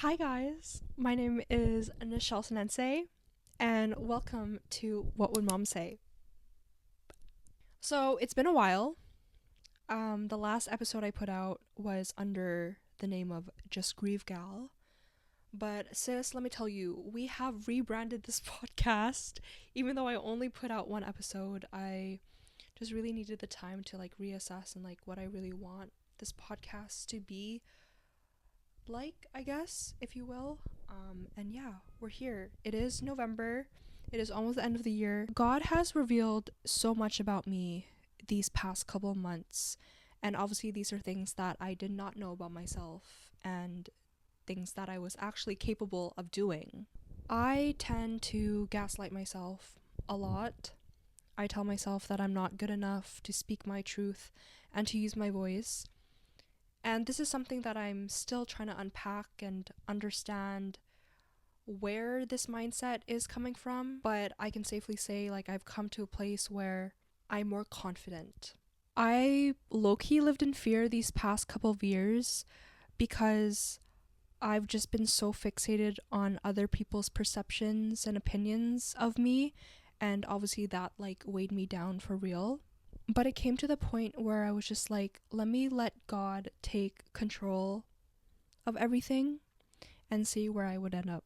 Hi guys, my name is Nichelle Senensei, and welcome to What Would Mom Say? So it's been a while. The last episode I put out was under the name of Just Grieve Gal. But sis, let me tell you, we have rebranded this podcast. Even though I only put out one episode, I just really needed the time to reassess and what I really want this podcast to be like, I guess, if you will. And yeah, we're here. It is November. It is almost the end of the year. God has revealed so much about me these past couple of months. And obviously, these are things that I did not know about myself and things that I was actually capable of doing. I tend to gaslight myself a lot. I tell myself that I'm not good enough to speak my truth and to use my voice. And this is something that I'm still trying to unpack and understand where this mindset is coming from, but I can safely say I've come to a place where I'm more confident. I low-key lived in fear these past couple of years because I've just been so fixated on other people's perceptions and opinions of me, and obviously that weighed me down for real. But it came to the point where I was just let me let God take control of everything and see where I would end up.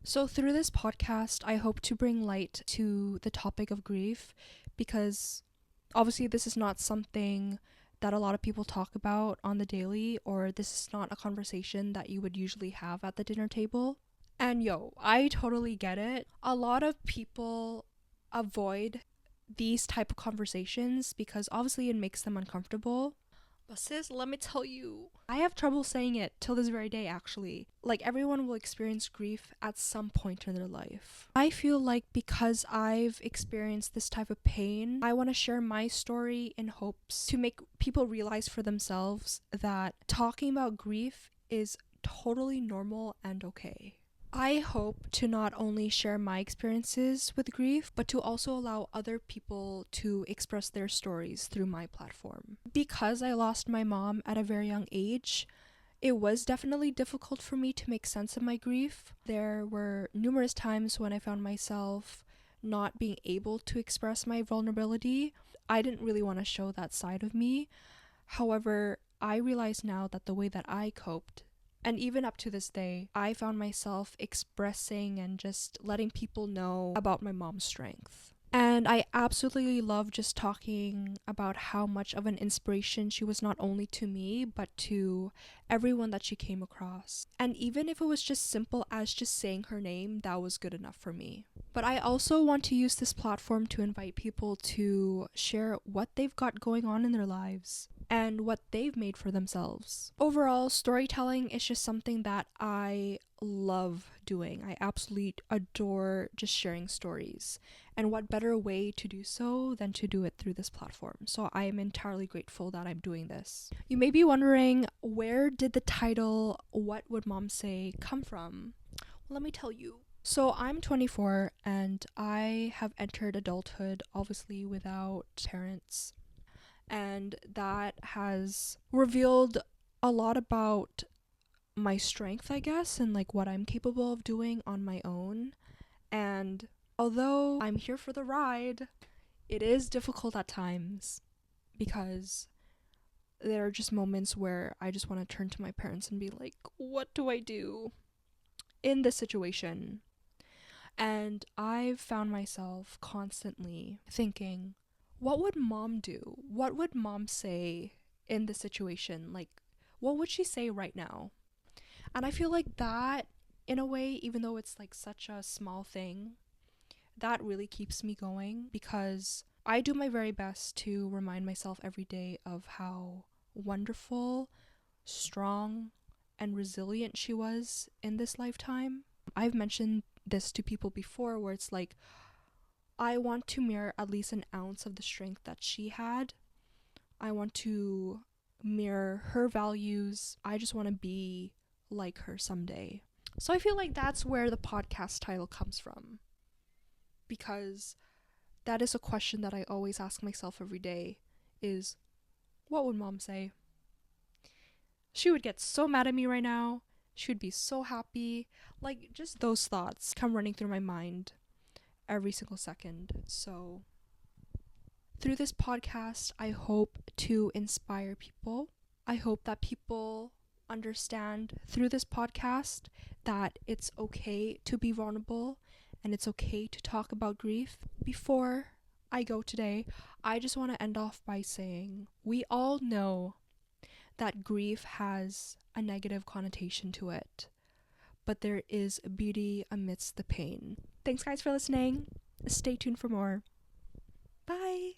So, through this podcast, I hope to bring light to the topic of grief because obviously, this is not something that a lot of people talk about on the daily, or this is not a conversation that you would usually have at the dinner table. And I totally get it. A lot of people avoid these type of conversations because obviously it makes them uncomfortable. But sis, let me tell you, I have trouble saying it till this very day actually. Everyone will experience grief at some point in their life. I feel like because I've experienced this type of pain, I want to share my story in hopes to make people realize for themselves that talking about grief is totally normal and okay. I hope to not only share my experiences with grief, but to also allow other people to express their stories through my platform. Because I lost my mom at a very young age, it was definitely difficult for me to make sense of my grief. There were numerous times when I found myself not being able to express my vulnerability. I didn't really want to show that side of me. However, I realize now that the way that I coped, and even up to this day, I found myself expressing and just letting people know about my mom's strength. And I absolutely love just talking about how much of an inspiration she was not only to me, but to everyone that she came across. And even if it was just simple as just saying her name, that was good enough for me. But I also want to use this platform to invite people to share what they've got going on in their lives and what they've made for themselves. Overall, storytelling is just something that I love doing. I absolutely adore just sharing stories. And what better way to do so than to do it through this platform? So I am entirely grateful that I'm doing this. You may be wondering, where did the title What Would Mom Say come from? Well, let me tell you. So I'm 24 and I have entered adulthood obviously without parents, and that has revealed a lot about my strength, I guess, and what I'm capable of doing on my own. And although I'm here for the ride, it is difficult at times because there are just moments where I just want to turn to my parents and be like, what do I do in this situation? And I've found myself constantly thinking, what would mom do? What would mom say in this situation? What would she say right now? And I feel like that, in a way, even though it's such a small thing, that really keeps me going because I do my very best to remind myself every day of how wonderful, strong, and resilient she was in this lifetime. I've mentioned this to people before where it's I want to mirror at least an ounce of the strength that she had. I want to mirror her values. I just want to be like her someday. So I feel like that's where the podcast title comes from, because that is a question that I always ask myself every day is, what would mom say? She would get so mad at me right now She would be so happy. Like, just those thoughts come running through my mind every single second. So, through this podcast, I hope to inspire people. I hope that people understand through this podcast that it's okay to be vulnerable and it's okay to talk about grief. Before I go today, I just want to end off by saying we all know that grief has a negative connotation to it, but there is beauty amidst the pain. Thanks, guys, for listening. Stay tuned for more. Bye.